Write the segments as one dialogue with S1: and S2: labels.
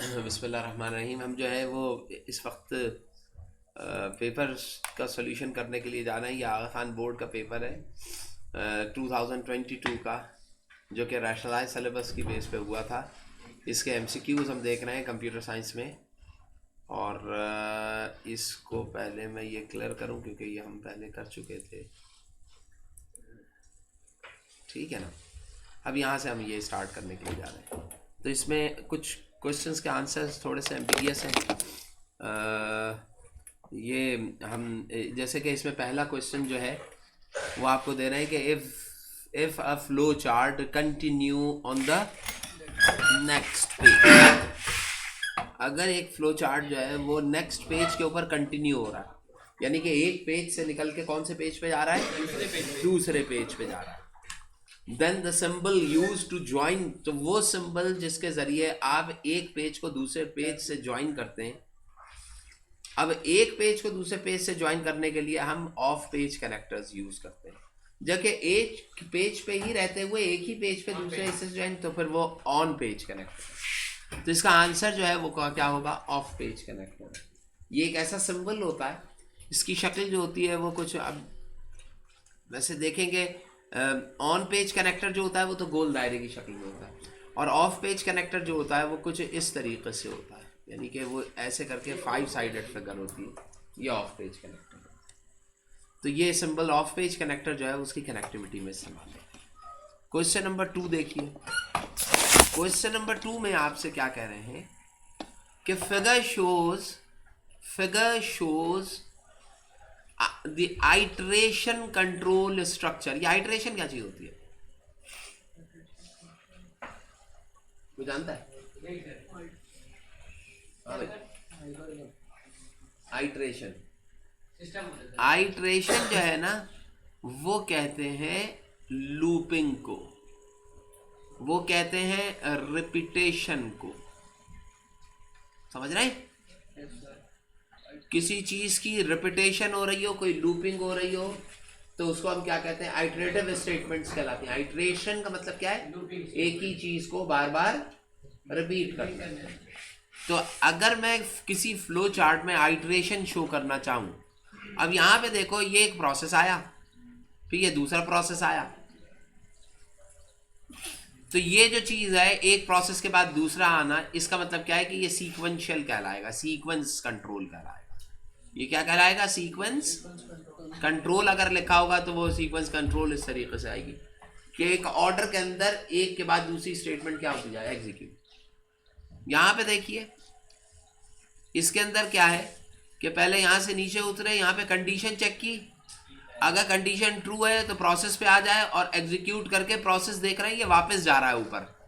S1: बिस्मिल्लाहिर्रहमानिर्रहीम। हम जो है वो इस वक्त पेपर का सॉल्यूशन करने के लिए जा रहे हैं। ये आगा खान बोर्ड का पेपर है 2022 का, जो कि रैशनलाइज सिलेबस की बेस पे हुआ था। इसके एमसीक्यूज़ हम देख रहे हैं कंप्यूटर साइंस में। और इसको पहले मैं ये क्लियर करूं क्योंकि ये हम पहले कर चुके थे, ठीक है ना। अब यहाँ से हम ये स्टार्ट करने के लिए जा रहे हैं। तो इसमें कुछ क्वेश्चंस के आंसर्स थोड़े से एम्बिगियस हैं। ये हम जैसे कि इसमें पहला क्वेश्चन जो है वो आपको दे रहे हैं कि if a flow chart continue on the next page. अगर एक फ्लो चार्ट जो है वो नेक्स्ट पेज के ऊपर कंटिन्यू हो रहा है, यानी कि एक पेज से निकल के कौन से पेज पे जा रहा है, दूसरे पेज पे जा रहा है, then the symbol use to join, तो वो सिंबल जिसके जरिए आप एक पेज को दूसरे पेज से ज्वाइन करते हैं। अब एक पेज को दूसरे पेज से ज्वाइन करने के लिए हम ऑफ पेज कनेक्टर्स यूज करते हैं, जबकि एक पेज पे ही रहते हुए एक ही पेज पे दूसरे से ज्वाइन, तो फिर वो ऑन पेज कनेक्टर। तो इसका आंसर जो है वो क्या होगा, ऑफ पेज कनेक्टर। ये एक ऐसा सिंबल होता है, इसकी शक्ल जो होती है वो कुछ, अब वैसे देखेंगे ऑन पेज कनेक्टर जो होता है वो तो गोल दायरे की शक्ल में होता है, और ऑफ पेज कनेक्टर जो होता है वो कुछ इस तरीके से होता है, यानी कि वो ऐसे करके 5 साइडेड फिगर होती है। ये ऑफ पेज कनेक्टर है। तो ये सिंबल ऑफ पेज कनेक्टर जो है उसकी कनेक्टिविटी में इस्तेमाल है। क्वेश्चन नंबर 2 देखिए। क्वेश्चन नंबर 2 में आपसे क्या कह रहे हैं कि figure shows the iteration control structure. ये आइट्रेशन क्या चीज होती है, कोई जानता है? आइट्रेशन आइट्रेशन जो है ना, वो कहते हैं लूपिंग को, वो कहते हैं रिपीटेशन को। समझ रहे हैं? किसी चीज की रिपीटेशन हो रही हो, कोई लूपिंग हो रही हो, तो उसको हम क्या कहते हैं, आइट्रेटिव स्टेटमेंट्स कहलाते हैं। आइट्रेशन का मतलब क्या है, एक ही चीज को बार बार रिपीट करना। तो अगर मैं किसी फ्लो चार्ट में आइट्रेशन शो करना चाहूं, अब यहां पे देखो ये एक प्रोसेस आया, फिर ये दूसरा प्रोसेस आया, तो ये जो चीज है एक प्रोसेस के बाद दूसरा आना, इसका मतलब क्या है कि ये सीक्वेंशियल कहलाएगा, सीक्वेंस कंट्रोल कहलाएगा। ये क्या कहलाएगा, सीक्वेंस कंट्रोल। अगर लिखा होगा तो वो सीक्वेंस कंट्रोल इस तरीके से आएगी कि एक ऑर्डर के अंदर एक के बाद दूसरी स्टेटमेंट क्या होती जाए, एग्जीक्यूट। यहां पे देखिए इसके अंदर क्या है कि पहले यहां से नीचे उतरे, यहां पे कंडीशन चेक की, अगर कंडीशन ट्रू है तो प्रोसेस पे आ जाए और एग्जीक्यूट करके प्रोसेस देख रहे हैं ये वापस जा रहा है ऊपर।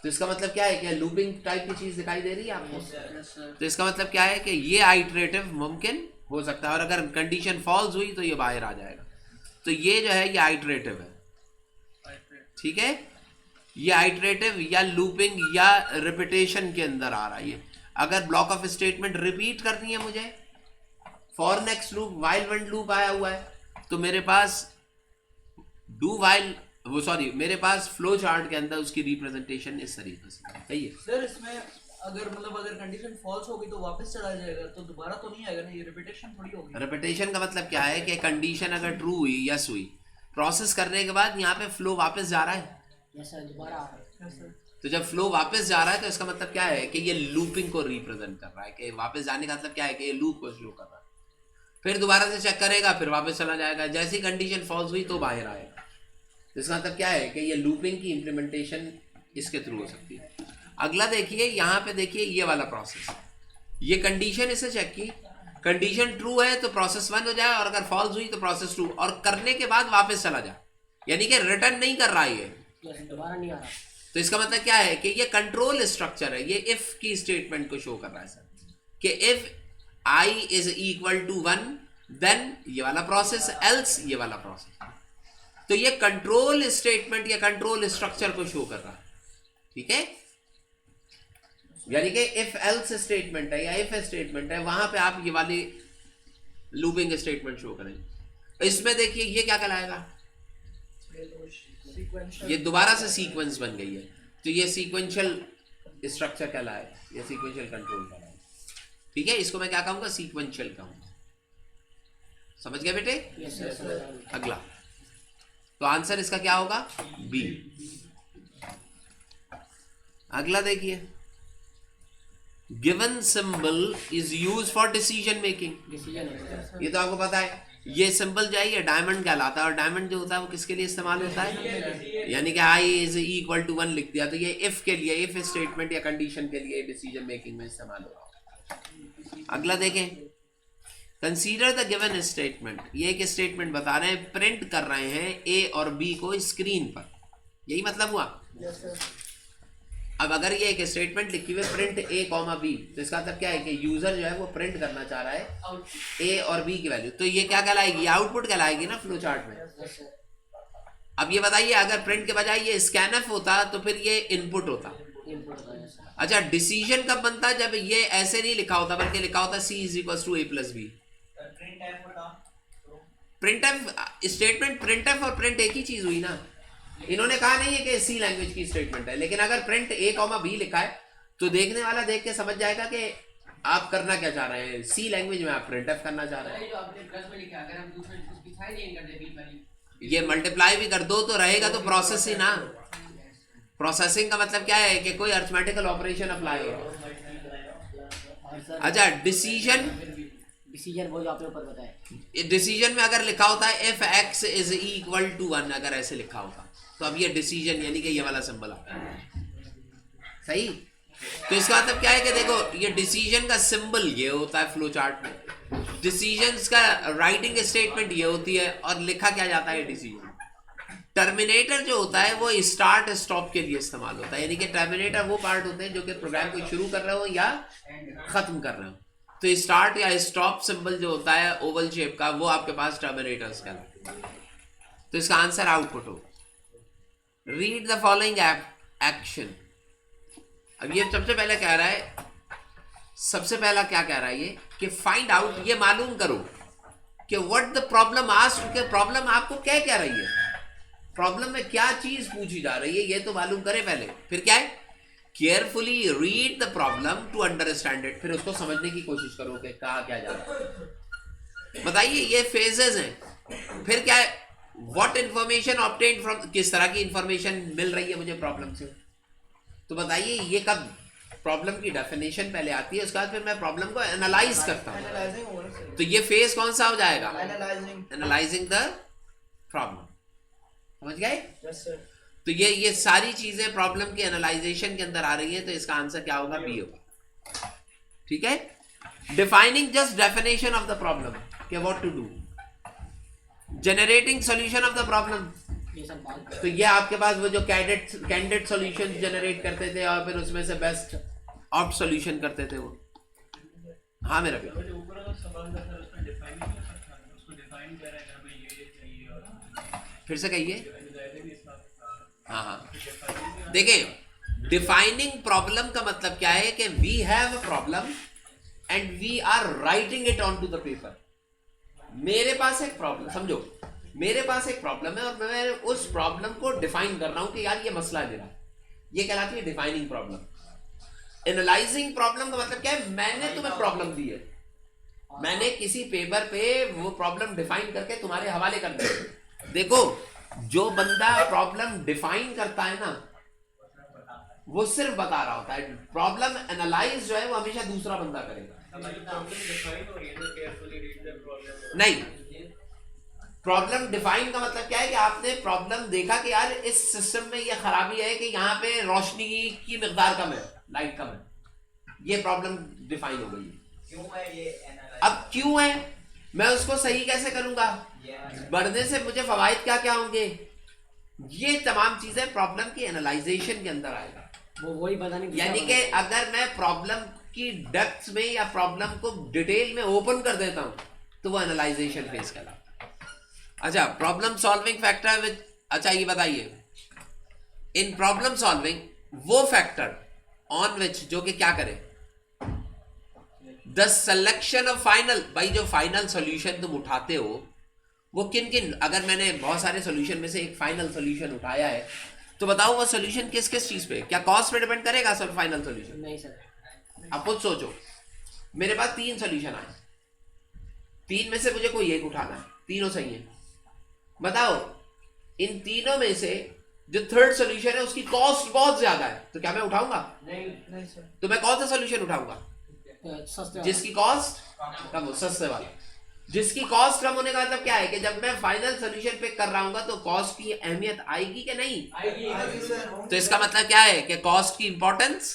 S1: तो इसका मतलब क्या है कि लूपिंग टाइप की चीज दिखाई दे रही है आपको। तो इसका मतलब क्या है कि ये आइट्रेटिव मुमकिन हो सकता है, और अगर कंडीशन फॉल्स हुई तो ये बाहर आ जाएगा। तो ये जो है ये आइट्रेटिव है, ठीक है। ये आइट्रेटिव या लूपिंग या रिपीटेशन के अंदर आ रहा है। ये अगर ब्लॉक ऑफ स्टेटमेंट रिपीट करनी है मुझे, for next loop, while when loop आया हुआ है, तो मेरे पास मेरे पास फ्लो चार्ट के अंदर उसकी रिप्रेजेंटेशन इस तरीके से सही है।
S2: सर इसमें अगर कंडीशन फॉल्स होगी तो वापस चला जाएगा, तो दोबारा तो नहीं आएगा ना, ये रिपीटेशन थोड़ी होगी।
S1: रिपीटेशन का मतलब क्या है कि कंडीशन अगर ट्रू हुई, यस हुई, प्रोसेस करने के बाद यहाँ पे फ्लो वापस जा रहा है,
S2: यस सर, दोबारा आ रहा है।
S1: तो जब फ्लो वापस जा रहा है तो इसका मतलब क्या है कि ये लूपिंग को रिप्रेजेंट कर रहा है, कि वापस जाने का मतलब क्या है कि ये लूप को शो कर रहा है। फिर दोबारा से चेक करेगा, फिर वापस चला जाएगा, जैसी कंडीशन फॉल्स हुई तो बाहर आएगा। तो इसका मतलब क्या है कि ये लूपिंग की इंप्लीमेंटेशन इसके थ्रू हो सकती है। अगला देखिए, यहाँ पे देखिए ये वाला प्रोसेस, ये कंडीशन इसे चेक की, कंडीशन ट्रू है तो प्रोसेस 1 हो जाए, और अगर फॉल्स हुई तो प्रोसेस 2, और करने के बाद वापस चला जाए, यानी कि रिटर्न नहीं कर रहा है ये,
S2: दोबारा नहीं आ रहा।
S1: तो इसका मतलब क्या है कि ये कंट्रोल स्ट्रक्चर है, ये इफ की स्टेटमेंट को शो कर रहा है सर, कि if i is equal to 1 then ये वाला प्रोसेस, एल्स ये वाला प्रोसेस। तो ये कंट्रोल स्टेटमेंट या कंट्रोल स्ट्रक्चर को शो कर रहा है, ठीक है। यानी कि इफ एल्स स्टेटमेंट है या इफ स्टेटमेंट है, वहां पे आप ये वाली लूपिंग स्टेटमेंट शो करेंगे। इसमें देखिए ये क्या कहलाएगा, ये दोबारा से सीक्वेंस बन गई है, तो ये सीक्वेंशियल स्ट्रक्चर कहलाए या सीक्वेंशियल कंट्रोल कहलाए। ठीक है, इसको मैं क्या कहूँगा, सीक्वेंशियल कहूँगा। समझ गए बेटे? अगला तो आंसर इसका क्या होगा, बी। अगला देखिए, given symbol is use for decision making. ये तो आपको पता है, ये सिंबल जो है ये डायमंड कहलाता है, और डायमंड जो होता है वो किसके लिए इस्तेमाल होता है, यानी कि आई इज इक्वल टू 1 लिख दिया तो ये इफ के लिए, इफ स्टेटमेंट या कंडीशन के लिए डिसीजन मेकिंग में इस्तेमाल होगा। अगला देखें, कंसीडर द गिवन स्टेटमेंट। ये एक स्टेटमेंट बता रहे हैं, प्रिंट कर रहे हैं ए और बी को स्क्रीन पर, यही मतलब हुआ। अब अगर ये एक स्टेटमेंट लिखी हुई प्रिंट ए कॉमा बी, तो इसका मतलब क्या है कि यूजर जो है वो प्रिंट करना चाह रहा है ए और बी की वैल्यू, तो ये क्या कहलाएगी, आउटपुट कहलाएगी ना फ्लो चार्ट में। अब ये बताइए, अगर प्रिंट के बजाय ये स्कैनफ होता तो फिर ये इनपुट होता। अच्छा, डिसीजन कब बनता, जब ये ऐसे नहीं लिखा होता बल्कि लिखा होता C is equal to A plus B. Print F statement, print F और प्रिंट एक ही चीज हुई ना। इन्होंने कहा नहीं है कि सी लैंग्वेज की स्टेटमेंट है, लेकिन अगर प्रिंट ए कॉमा बी लिखा है तो देखने वाला देख के समझ जाएगा कि आप करना क्या चाह रहे हैं, सी लैंग्वेज में आप प्रिंट एफ करना चाह रहे हैं। ये मल्टीप्लाई भी कर दो तो रहेगा तो प्रोसेस ही ना। प्रोसेसिंग का मतलब क्या है कि कोई अरिथमेटिकल ऑपरेशन अप्लाई हो रहा। अच्छा, डिसीजन
S3: वो जो आपने ऊपर बताया,
S1: डिसीजन में अगर लिखा होता है if x is equal to 1, अगर ऐसे लिखा होता तो अब ये डिसीजन यानी कि ये वाला सिंबल आता है, सही। तो इसका मतलब क्या है कि देखो, ये डिसीजन का सिंबल ये होता है फ्लो चार्ट में, डिसीजन का राइटिंग स्टेटमेंट ये होती है, और लिखा क्या जाता है डिसीजन। टर्मिनेटर जो होता है वो स्टार्ट स्टॉप के लिए इस्तेमाल होता है, यानी कि टर्मिनेटर वो पार्ट होते हैं जो कि प्रोग्राम को शुरू कर रहे हो या खत्म कर रहे हो। तो स्टार्ट या स्टॉप सिंबल जो होता है ओवल शेप का, वो आपके पास टर्मिनेटर्स का। तो इसका आंसर आउटपुट हो। Read the following action. अब ये सबसे पहले कह रहा है, सबसे पहला क्या कह रहा है ये, कि फाइंड आउट, ये मालूम करो कि व्हाट द प्रॉब्लम आस्क्ड, कि प्रॉब्लम आपको क्या कह रही है, प्रॉब्लम में क्या चीज पूछी जा रही है, ये तो मालूम करें पहले। फिर क्या है, carefully read the problem to understand it, फिर उसको समझने की कोशिश करो कि कहा क्या जा रहा है। बताइए, ये फेजेस हैं। फिर क्या है, व्हाट इंफॉर्मेशन ऑब्टेन्ड फ्रॉम, किस तरह की इंफॉर्मेशन मिल रही है मुझे प्रॉब्लम से। तो बताइए, ये कब प्रॉब्लम की डेफिनेशन पहले आती है, उसके बाद फिर मैं प्रॉब्लम को एनालाइज करता हूँ। तो ये फेज कौन सा हो जाएगा, एनालाइजिंग द प्रॉब्लम। समझ गए? तो ये सारी चीजें प्रॉब्लम की एनालाइजेशन के अंदर आ रही है, तो इसका आंसर क्या होगा, बी होगा। ठीक है, defining just definition of the problem, कि what to do, generating solution of the problem. तो ये आपके पास वो जो कैंडिडेट सॉल्यूशन जनरेट करते थे और फिर उसमें से बेस्ट ऑप्ट सॉल्यूशन करते थे वो। हाँ मेरा भी, फिर से कहिए। हाँ हाँ, देखिए, डिफाइनिंग प्रॉब्लम का मतलब क्या है कि we have a problem and we are writing it on to the paper. मेरे पास एक प्रॉब्लम, समझो मेरे पास एक प्रॉब्लम है और मैं उस प्रॉब्लम को डिफाइन कर रहा हूं कि यार ये मसला है मेरा, ये कहलाती है डिफाइनिंग प्रॉब्लम। एनालाइजिंग प्रॉब्लम का मतलब क्या है, मैंने तुम्हें प्रॉब्लम दी है, मैंने किसी पेपर पे वो प्रॉब्लम डिफाइन करके तुम्हारे हवाले कर दिया। देखो, जो बंदा प्रॉब्लम डिफाइन करता है ना, वो सिर्फ बता रहा होता है, प्रॉब्लम एनालाइज जो है वो हमेशा दूसरा बंदा करेगा। नहीं, प्रॉब्लम डिफाइन का मतलब क्या है कि आपने प्रॉब्लम देखा कि यार इस सिस्टम में ये खराबी है कि यहाँ पे रोशनी की मिकदार कम है, लाइट कम है, ये प्रॉब्लम डिफाइन हो गई। क्यों है ये? अब क्यों है, मैं उसको सही कैसे करूंगा, बढ़ने से मुझे फवाइद क्या क्या होंगे, ये तमाम चीजें प्रॉब्लम की एनालाइजेशन के अंदर आएगा।
S3: वो वही बताने,
S1: यानी कि अगर मैं प्रॉब्लम की डेप्थ में या प्रॉब्लम को डिटेल में ओपन कर देता हूं तो वो एनालाइजेशन फेस कहलाता है। अच्छा, प्रॉब्लम सॉल्विंग फैक्टर विच, अच्छा ये बताइए, इन प्रॉब्लम सॉल्विंग वो फैक्टर ऑन विच, जो कि क्या करे, द सिलेक्शन ऑफ फाइनल, भाई जो फाइनल सॉल्यूशन तुम उठाते हो वो किन किन, अगर मैंने बहुत सारे सॉल्यूशन में से एक फाइनल सॉल्यूशन उठाया है तो बताओ वो सोल्यूशन किस किस चीज पे, क्या कॉस्ट पे डिपेंड करेगा सर फाइनल सोल्यूशन?
S3: नहीं सर।
S1: अब खुद सोचो, मेरे पास 3 सोल्यूशन आए, 3 में से मुझे कोई एक उठाना है, तीनों सही है। बताओ इन तीनों में से जो थर्ड सोल्यूशन है उसकी कॉस्ट बहुत ज्यादा है, तो क्या मैं उठाऊंगा?
S2: नहीं सर।
S1: तो मैं कौन सा सोल्यूशन उठाऊंगा?
S3: सस्ते
S1: जिसकी कॉस्ट कम हो, सस्ते वाला। जिसकी कॉस्ट कम होने का मतलब क्या है कि जब मैं फाइनल सोल्यूशन पिक कर रहा हूँ तो कॉस्ट की अहमियत आएगी कि नहीं?
S2: आएगी सर।
S1: तो इसका मतलब क्या है कि कॉस्ट की इंपॉर्टेंस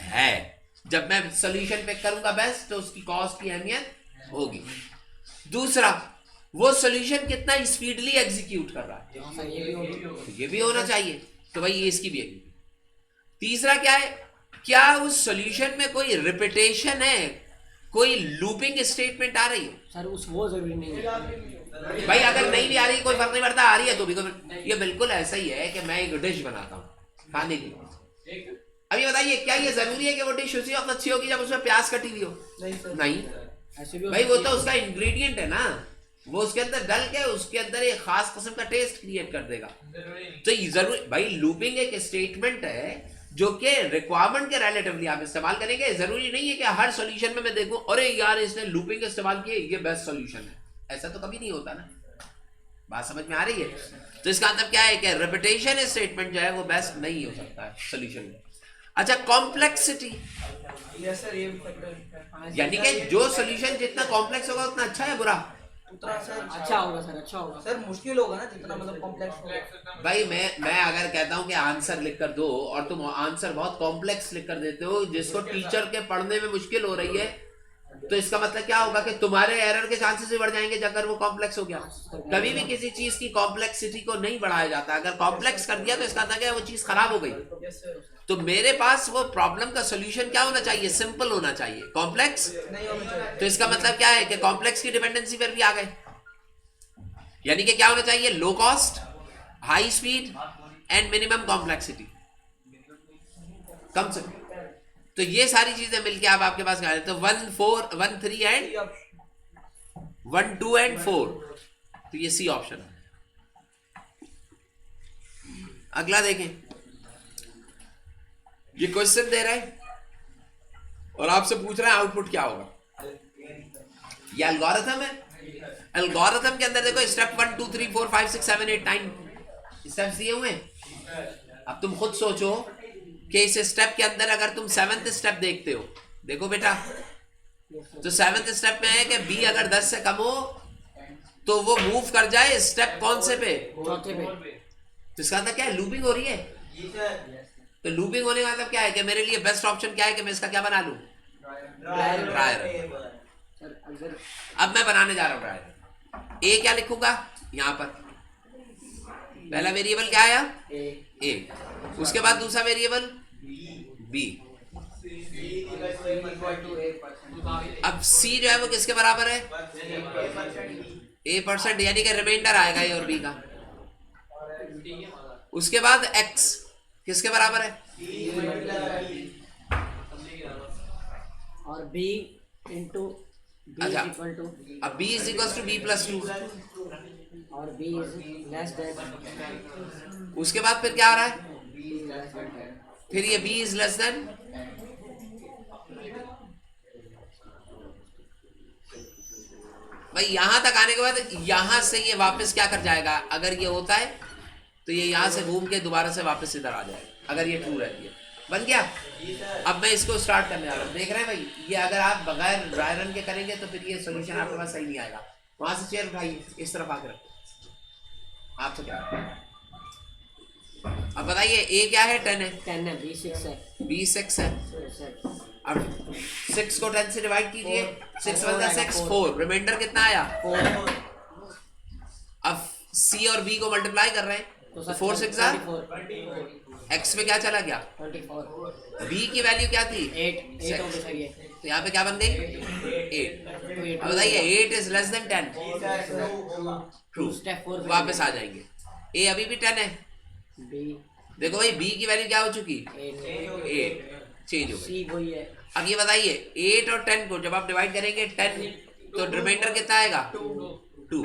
S1: है। जब मैं सोल्यूशन पिक करूंगा बेस्ट तो उसकी कॉस्ट की अहमियत होगी। दूसरा, वो सोल्यूशन कितना स्पीडली एग्जीक्यूट कर रहा है,
S3: सर ये भी होगी।
S1: तो ये भी होना चाहिए, तो भाई ये इसकी भी है। तीसरा क्या है, क्या उस सॉल्यूशन में कोई रिपीटेशन है, कोई लूपिंग स्टेटमेंट आ रही है?
S3: सर उस वो जरूरी नहीं है।
S1: भाई अगर नहीं भी आ रही कोई फर्क नहीं पड़ता, आ रही है तो भी ये बिल्कुल ऐसा ही है कि मैं एक डिश बनाता हूँ खाने के लिए। अब ये बताइए क्या ये जरूरी है कि वो डिश उसी वक्त अच्छी होगी जब उसमें प्याज कटी हुई हो?
S2: नहीं सर।
S1: नहीं
S3: ऐसे भी हो
S1: भाई, वो
S3: सकती
S1: तो
S3: है।
S1: उसका इंग्रेडिएंट है ना, वो उसके अंदर डल के उसके अंदर एक खास किस्म का टेस्ट क्रिएट कर देगा। तो ये जरूर भाई, लूपिंग एक स्टेटमेंट है जो कि रिक्वायरमेंट के रिलेटिवली आप इस्तेमाल करेंगे। जरूरी नहीं है कि हर सॉल्यूशन में मैं देखूं अरे यार इसने लूपिंग इस्तेमाल किया ये बेस्ट सॉल्यूशन है, ऐसा तो कभी नहीं होता ना। बात समझ में आ रही है? तो इसका मतलब क्या है कि रिपीटेशन स्टेटमेंट जो है वो बेस्ट नहीं हो सकता है सॉल्यूशन में। अच्छा, कॉम्प्लेक्सिटी,
S2: यस सर, ये भी फैक्टर है।
S1: यानी कि जो सॉल्यूशन जितना कॉम्प्लेक्स होगा उतना अच्छा है बुरा?
S2: उतना सर
S3: अच्छा होगा सर, अच्छा होगा।
S2: सर मुश्किल होगा ना जितना मतलब कॉम्प्लेक्स होगा।
S1: भाई मैं अगर कहता हूं कि आंसर लिख कर दो और तुम आंसर बहुत कॉम्प्लेक्स लिख कर देते हो जिसको टीचर के पढ़ने में मुश्किल हो रही है, तो इसका मतलब क्या होगा कि तुम्हारे एरर के चांसेस भी बढ़ जाएंगे अगर वो कॉम्प्लेक्स हो गया। कभी भी किसी चीज की कॉम्प्लेक्सिटी को नहीं बढ़ाया जाता, अगर कॉम्प्लेक्स कर दिया तो इसका मतलब क्या है वो चीज खराब हो गई।
S2: Yes sir.
S1: तो मेरे पास वो प्रॉब्लम का सोल्यूशन क्या होना चाहिए? सिंपल होना चाहिए, कॉम्प्लेक्स
S2: नहीं होना चाहिए।
S1: तो इसका मतलब क्या है कि कॉम्प्लेक्स की डिपेंडेंसी पर भी आ गए। यानी कि क्या होना चाहिए? Low cost, high speed and minimum complexity, कम से कम। तो ये सारी चीजें मिलके आप आपके पास गए तो 1 4 1 3 एंड 1 2 एंड 4, तो ये सी ऑप्शन है। अगला देखें, ये क्वेश्चन दे रहा है और आपसे पूछ रहा है आउटपुट क्या होगा। ये एल्गोरिथम है। एल्गोरिथम के अंदर देखो स्टेप 1 2 3 4 5 6 7 8 9 स्टेप्स दिए हुए हैं। अब तुम खुद सोचो कि इस स्टेप के अंदर अगर तुम 7th स्टेप देखते हो, देखो बेटा, तो 7th स्टेप में है कि बी अगर 10 से कम हो तो वो मूव कर जाए स्टेप कौन से पे?
S3: चौथे पे।
S1: तो इसका मतलब क्या है? लूपिंग हो रही है। तो लूपिंग होने का मतलब क्या है कि मेरे लिए बेस्ट ऑप्शन क्या है कि मैं इसका क्या बना लूं? ड्रायर।
S3: सर अगर
S1: अब मैं बनाने जा रहा हूं ड्रायर। ए क्या लिखूंगा यहां पर? पहला वेरिएबल क्या आया? ए। उसके बाद दूसरा वेरिएबल बी। अब सी जो है वो किसके बराबर है? A%, यानी कि रिमाइंडर आएगा ए और बी का। उसके बाद एक्स किसके बराबर है?
S3: और बी इंटू बी
S1: अच्छा।
S3: इक्वल टू,
S1: अब b is equal to B plus 2।
S3: और बी इज लेस देन,
S1: उसके बाद फिर क्या आ रहा है?
S3: बी इज लेस देन,
S1: फिर ये b इज लेस देन, भाई यहां तक आने के बाद यहां से ये वापस क्या कर जाएगा? अगर ये होता है तो ये यहां से घूम के दोबारा से वापस इधर आ जाएगा अगर ये ट्रू रहती है। बन गया? अब मैं इसको स्टार्ट करने जा रहा हूं। देख रहे हैं भाई, ये अगर आप बगैर ड्राई रन के करेंगे तो फिर ये सोल्यूशन आपके पास सही नहीं आएगा। वहां से चेयर उठाइए, इस तरफ आकर रखो। आपसे क्या? अब बताइए ए क्या है? 10 है।
S3: 10 है, बी 6 है,
S1: b 6 है।
S3: सर
S1: अब 6 को 10 से डिवाइड कीजिए, 6
S3: Four
S1: +
S3: आएगा,
S1: 6
S3: four।
S1: 4, रिमाइंडर कितना आया?
S3: 4।
S1: अब c और b को मल्टीप्लाई कर रहे हैं तो 4 6 x में क्या चला गया?
S3: 24,
S1: b की वैल्यू क्या थी?
S3: 8 हो गया सर ये।
S1: तो यहाँ पे क्या बन गई? 8।
S3: तो ये
S1: अब बताइए 8 is less then 10, true.
S3: Step 4
S1: वापस आ जाएंगे। a अभी भी 10 है।
S3: बी
S1: देखो भाई b की वैल्यू क्या हो चुकी?
S3: 8,
S1: 8 चेंज हो गई।
S3: सी वही है।
S1: अब ये बताइए 8 और 10 को जब आप डिवाइड करेंगे 10 तो रिमाइंडर कितना आएगा? 2।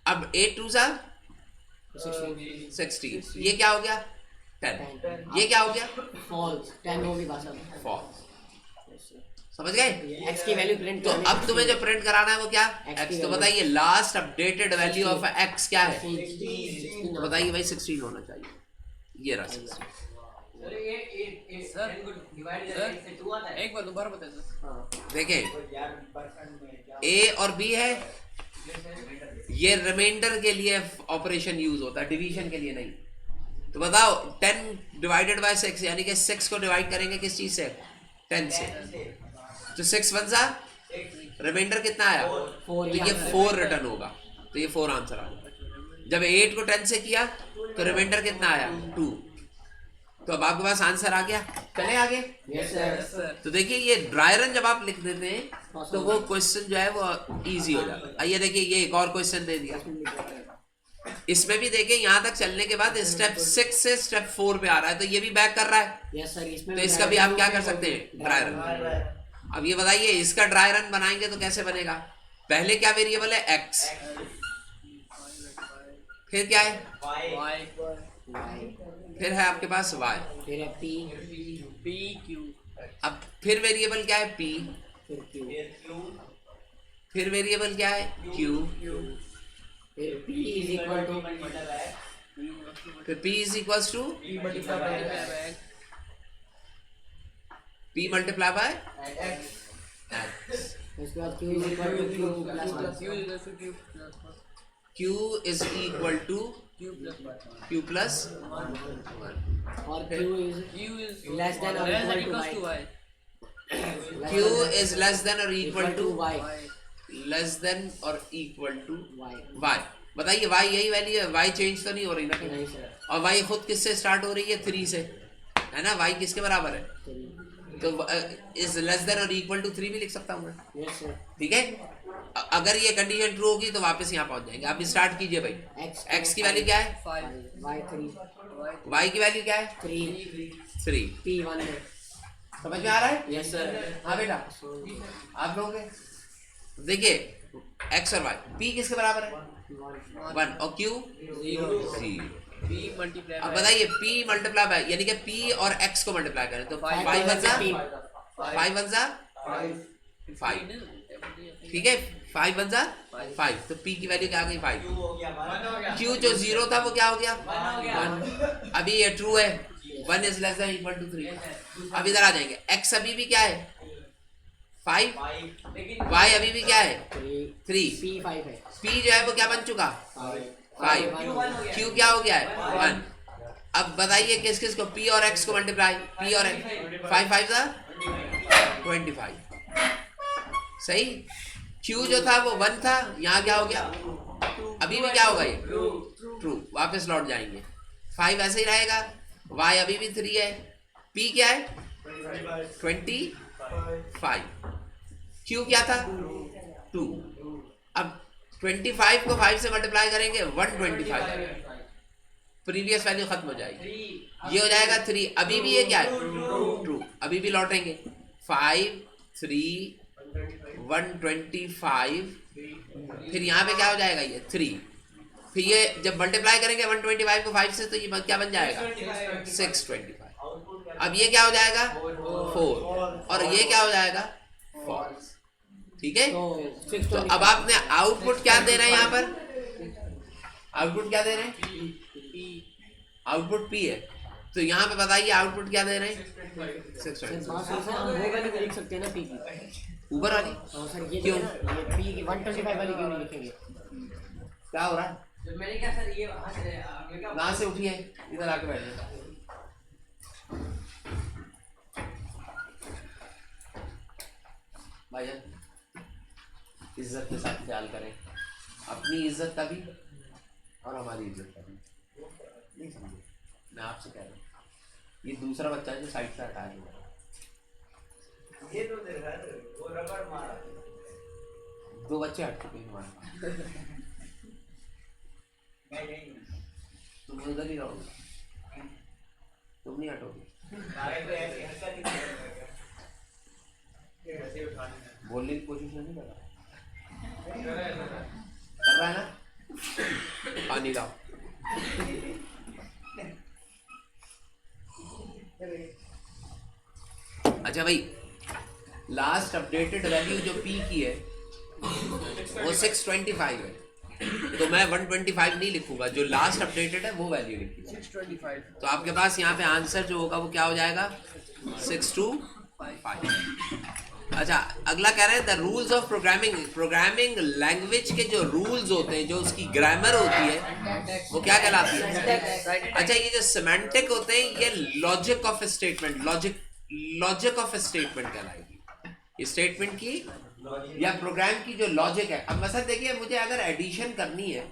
S1: अब 8 2 सा 16। ये क्या हो गया 10। ये क्या हो गया
S3: फॉल्स 10 होगी भाषा में।
S1: फॉल्स। समझ गए?
S3: x की वैल्यू प्रिंट
S1: तो अब तुम्हें जो प्रिंट कराना है वो क्या
S3: X
S1: x।
S3: की
S1: तो
S3: value।
S1: बताइए last updated value of x क्या है?
S3: 16
S1: तो बताइए भाई 16 होना चाहिए। ये रहा 16।
S2: एक बार दोबारा बताइए सर।
S3: हाँ
S1: देखें a और b है, ये रिमाइंडर के लिए ऑपरेशन यूज होता है, डिवीजन के लिए नहीं। तो बताओ 10 डिवाइडेड बाय 6 यानी कि 6 को डिवाइड करेंगे किस चीज से 10 से, तो 6 1 जा रिमाइंडर कितना आया
S3: 4
S1: तो ये 4 रिटर्न होगा, तो ये 4 आंसर आ गया। जब 8 को 10 से किया तो रिमाइंडर कितना आया 2। तो अब आपके पास आंसर आ गया। चले आगे।
S3: Yes sir.
S1: तो देखिए ये ड्राई रन जब आप लिख देते हैं तो वो क्वेश्चन जो है वो इजी हो जाता है। आइए देखिए ये एक और क्वेश्चन दे दिया। इसमें भी देखिए यहाँ तक चलने के बाद स्टेप 6 से स्टेप 4 पे आ रहा है, तो ये भी बैक कर रहा है।
S3: Yes sir. इसमें
S1: तो इसका भी आप क्या कर सकते हैं ड्राई रन। अब ये बताइए इसका ड्राई रन बनाएंगे तो कैसे बनेगा? पहले क्या वेरिएबल है x, फिर क्या है फिर है आपके पास y,
S3: फिर है p
S2: q
S1: अब फिर वेरिएबल क्या है p,
S3: फिर q
S1: फिर वेरिएबल क्या है q,
S3: फिर p इज इक्वल टू
S1: फिर p is equals to p multiply by
S3: उसके बाद q is equal to q plus 1
S1: q is equal to q plus 1
S3: और q इज लेस देन और equal to y
S1: q is less than और equal to
S3: y
S1: less than और equal to
S3: y
S1: y। बताइए y यही value है, y change तो नहीं हो रही ना
S3: नहीं सर।
S1: और y खुद किससे स्टार्ट हो रही है 3 से, है ना? y किसके बराबर है? तो इज लेस देन और इक्वल टू 3 भी लिख सकता हूँ मैं।
S3: Yes sir.
S1: ठीक है, अगर ये कंडीशन ट्रू होगी तो वापस यहाँ पहुंच जाएंगे। आप स्टार्ट कीजिए भाई। x की वैल्यू क्या है
S3: 5 y 3
S1: y की वैल्यू क्या है 3
S3: p 1 है।
S1: समझ में आ रहा है?
S3: Yes sir.
S1: हाँ बेटा आप लोगों के देखिए x और y p किसके बराबर है 1 और q 0। अब बताइए p मल्टीप्लाई बाय यानी कि p और x को मल्टीप्लाई करें तो 5 1 जा 5, ठीक है 5 1 जा 5, तो p की वैल्यू क्या आ गई 5। q जो 0 था वो क्या हो गया 1। अभी ये ट्रू है 1 is less than equal to 3। अब इधर आ जाएंगे x अभी भी क्या है 5, y अभी भी क्या है 3,
S3: p 5 है।
S1: p जो है वो क्या बन चुका 5, q क्या हो गया है 1। अब बताइए किस किस को p और x को मल्टीप्लाई p और 5 5 जा 25। सही। q जो था वो 1 था, यहाँ क्या हो गया अभी भी क्या होगा ये ट्रू, वापस लौट जाएंगे। 5 ऐसे ही रहेगा, y अभी भी 3 है, p क्या है 25, q क्या था 2। अब 25 को 5 से मल्टीप्लाई करेंगे 125, प्रीवियस वैल्यू खत्म हो जाएगी, ये हो जाएगा 3। अभी भी ये क्या है ट्रू, अभी भी लौटेंगे 5 3 125, फिर यहाँ पे क्या हो जाएगा ये 3, फिर ये जब मल्टीप्लाई करेंगे 125 को 5 से तो ये क्या बन जाएगा 625। अब ये क्या हो जाएगा 4 और ये क्या हो जाएगा फॉल्स। ठीक है, तो अब आपने आउटपुट क्या दे रहे हैं यहाँ पर, आउटपुट क्या दे रहे हैं आउटपुट p है, तो यहाँ पे बताइए आउटपुट क्या दे रहे हैं 625।
S3: हम वो वैल्यू भी लिख सकते हैं ना p की
S1: ऊपर वाली
S3: सर। ये
S1: क्यों?
S3: ये p की 125 वाली क्यों नहीं लिखेंगे?
S1: क्या हो रहा है?
S2: मैंने क्या सर ये वहां से आगे का
S1: कहाँ से उठिए इधर आके बैठ जाओ। भाईजान इज्जत के साथ ख्याल करें, अपनी इज्जत का भी और हमारी इज्जत का भी। नहीं समझे, मैं आपसे कह रहा हूँ ये दूसरा बच्चा है जो साइड से हटा है,
S2: ये तो देखा वो रबड़ मारा
S1: 2 बच्चे हट चुके हैं हमारे पास।
S2: मैं नहीं
S1: तुम उधर ही रहोगे, तुम नहीं हटोगे।
S2: आगे तो ऐसी हरकत ही कैसे उठाने
S1: बोलने की कोशिश नहीं कर रहा, कर रहा है ना? पानी लाओ। अच्छा भाई, लास्ट अपडेटेड वैल्यू जो पी की है वो 625 है, तो मैं 125 नहीं लिखूंगा, जो लास्ट अपडेटेड है वो वैल्यू लिखूंगा
S2: 625।
S1: तो आपके पास यहाँ पे आंसर जो होगा वो क्या हो जाएगा 625। अच्छा, अगला कह रहे हैं the rules of programming language के जो रूल्स होते हैं, जो उसकी ग्रामर होती है वो क्या कहलाती है। अच्छा, ये जो सिमेंटिक होते हैं ये लॉजिक ऑफ स्टेटमेंट कहलाएगी, स्टेटमेंट की या प्रोग्राम की जो लॉजिक है। अब मसला देखिए, मुझे अगर एडिशन करनी है,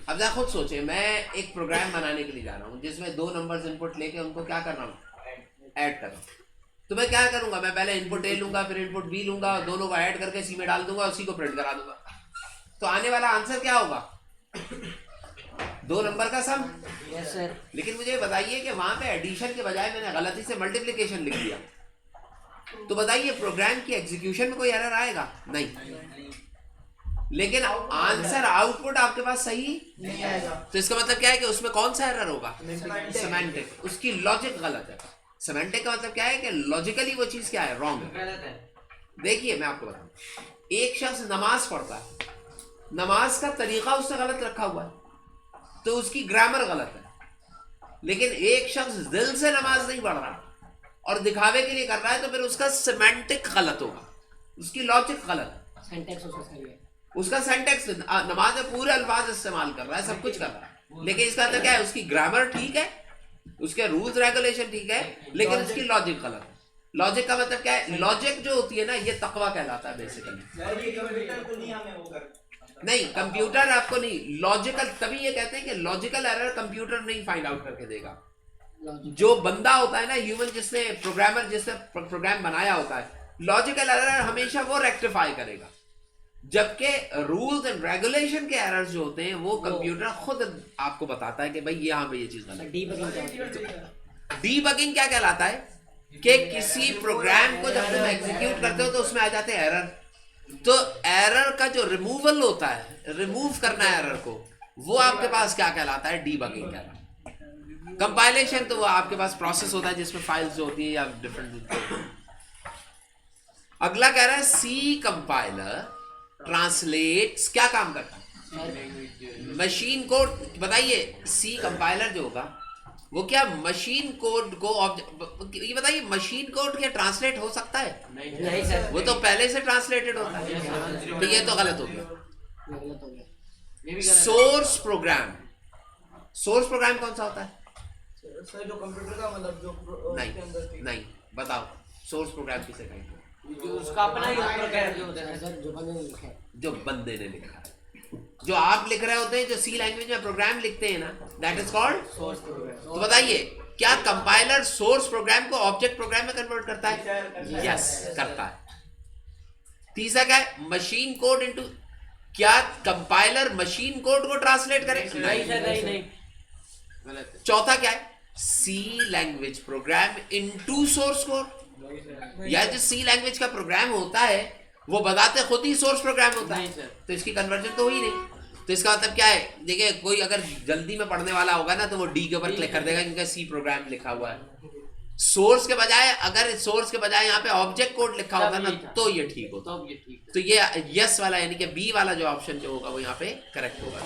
S1: अब जरा खुद सोचे, मैं एक प्रोग्राम बनाने के लिए जा रहा हूँ जिसमें 2 नंबर्स इनपुट लेके उनको क्या करना हूँ, ऐड करना। तो मैं क्या करूंगा, मैं पहले इनपुट ए लूंगा, फिर इनपुट बी लूंगा, और दोनों को ऐड करके सी में डाल दूंगा, उसी को प्रिंट करा दूंगा। तो आने वाला आंसर क्या होगा, 2 नंबर का सम।
S3: Yes sir.
S1: लेकिन मुझे बताइए कि वहां पे एडिशन के बजाय मैंने गलती से मल्टीप्लिकेशन लिख दिया, तो बताइए प्रोग्राम की एग्जीक्यूशन में कोई एरर आएगा? नहीं। लेकिन आंसर आउटपुट आपके पास सही नहीं आएगा, तो इसका मतलब क्या है कि उसमें कौन सा एरर होगा, सिमेंटिक, उसकी लॉजिक गलत है। सिमेंटिक का मतलब क्या है कि लॉजिकली वो चीज क्या है, रॉन्ग है। देखिए मैं आपको बताऊं, एक शख्स नमाज पढ़ता है, नमाज का तरीका उसने गलत रखा हुआ है, तो उसकी ग्रामर गलत है। लेकिन एक शख्स दिल से नमाज नहीं पढ़ रहा और दिखावे के लिए कर रहा है, तो फिर उसका सिमेंटिक गलत होगा, उसकी लॉजिक गलत है,
S3: Syntax उसका सही है.
S1: उसका सेंटेक्स नमाज में पूरे अल्फाज इस्तेमाल कर रहा है, सब कुछ कर रहा है, लेकिन इसका मतलब क्या है, उसकी ग्रामर ठीक है, उसके रूल्स रेगुलेशन ठीक है, लेकिन उसकी लॉजिक गलत है। लॉजिक का मतलब क्या है, लॉजिक जो होती है ना, ये तकवा कहलाता है बेसिकली। नहीं, कंप्यूटर आपको नहीं, लॉजिकल, तभी ये कहते हैं कि लॉजिकल एरर कंप्यूटर नहीं फाइंड आउट करके देगा। जो बंदा होता है ना, ह्यूमन, जिसने प्रोग्रामर, जिसने प्रोग्राम बनाया होता है, लॉजिकल एरर हमेशा वो रेक्टिफाई करेगा, जबकि रूल्स एंड रेगुलेशन के एरर्स जो होते हैं वो कंप्यूटर खुद आपको बताता है कि भाई यहाँ पे ये चीज गलत है। डीबगिंग क्या कहलाता है कि किसी प्रोग्राम को जब तुम एग्जीक्यूट करते हो तो उसमें आ जाते हैं एरर, तो एरर का जो रिमूवल होता है, रिमूव करना है एरर को, वो आपके पास क्या कहलाता है, डीबगिंग कहलाता है। कंपाइलेशन तो वो आपके पास प्रोसेस होता है जिसमें फाइल्स जो होती है या डिफरेंट। अगला कह रहा है सी कंपाइलर ट्रांसलेट्स, क्या काम करता है, मशीन कोड। बताइए सी कंपाइलर जो होगा वो क्या मशीन कोड को ये बताइए, मशीन कोड क्या ट्रांसलेट हो सकता है?
S3: नहीं सर,
S1: वो तो पहले से ट्रांसलेटेड होता है, तो ये तो गलत हो गया। सोर्स प्रोग्राम, सोर्स प्रोग्राम कौन सा होता है?
S2: सर जो कंप्यूटर का मतलब जो
S1: नहीं नहीं, बताओ सोर्स प्रोग्राम किसे कहते हैं?
S3: उसका अपना ही प्रोग्राम जो होता है सर, जो बंदे ने लिखा है,
S1: जो बंदे ने लिखा है, जो आप लिख रहे होते हैं, जो सी लैंग्वेज में प्रोग्राम लिखते हैं ना, that is called source program. तो बताइए क्या कंपाइलर सोर्स प्रोग्राम को ऑब्जेक्ट प्रोग्राम में कन्वर्ट करता है? यस, करता है। तीसरा क्या है, मशीन कोड इनटू, क्या कंपाइलर मशीन कोड को ट्रांसलेट करे?
S3: नहीं सर, नहीं।
S1: चौथा क्या है, C language program into source code, या जो सी लैंग्वेज का प्रोग्राम होता है वो बताते खुद ही सोर्स प्रोग्राम होता है, तो इसकी कन्वर्जन तो हुई नहीं। तो इसका मतलब क्या है, देखिए कोई अगर जल्दी में पढ़ने वाला होगा ना तो वो डी के ऊपर क्लिक कर देगा क्योंकि सी प्रोग्राम लिखा हुआ है। सोर्स के बजाय, अगर सोर्स के बजाय यहाँ पे ऑब्जेक्ट कोड लिखा होता ना तो ये ठीक होता। तो ये यस वाला यानी कि बी वाला जो ऑप्शन जो होगा वो यहाँ पे करेक्ट होगा।